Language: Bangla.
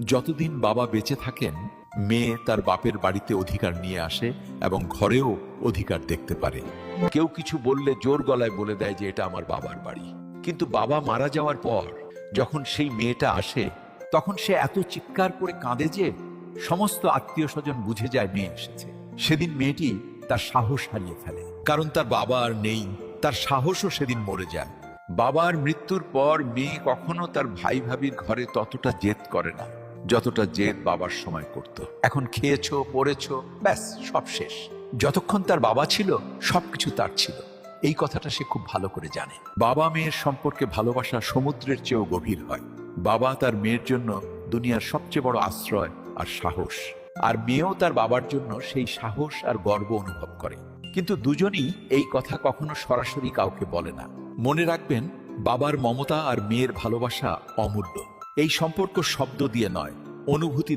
যতদিন বাবা বেঁচে থাকেন, মেয়ে তার বাপের বাড়িতে অধিকার নিয়ে আসে এবং ঘরেও অধিকার দেখতে পারে। কেউ কিছু বললে জোর গলায় বলে দেয় যে এটা আমার বাবার বাড়ি। কিন্তু বাবা মারা যাওয়ার পর যখন সেই মেয়েটা আসে, তখন সে এত চিৎকার করে কাঁদে যে সমস্ত আত্মীয় স্বজন বুঝে যায় মেয়ে এসেছে। সেদিন মেয়েটি তার সাহস হারিয়ে ফেলে, কারণ তার বাবা আর নেই। তার সাহসও সেদিন মরে যায়। বাবার মৃত্যুর পর মেয়ে কখনো তার ভাই ভাবির ঘরে ততটা জেদ করে না যতটা জেদ বাবার সময় করত। এখন খেয়েছো, পড়েছো, ব্যাস সব শেষ। যতক্ষণ তার বাবা ছিল সবকিছু তার ছিল, এই কথাটা সে খুব ভালো করে জানে। বাবা মেয়ের সম্পর্কে ভালোবাসা সমুদ্রের চেয়েও গভীর হয়। বাবা তার মেয়ের জন্য দুনিয়ার সবচেয়ে বড় আশ্রয় আর সাহস, আর মেয়েও তার বাবার জন্য সেই সাহস আর গর্ব অনুভব করে। কিন্তু দুজনই এই কথা কখনো সরাসরি কাউকে বলে না। মনে রাখবেন, বাবার মমতা আর মেয়ের ভালোবাসা অমূল্য। এই সম্পর্ক শব্দ দিয়ে নয়, অনুভূতি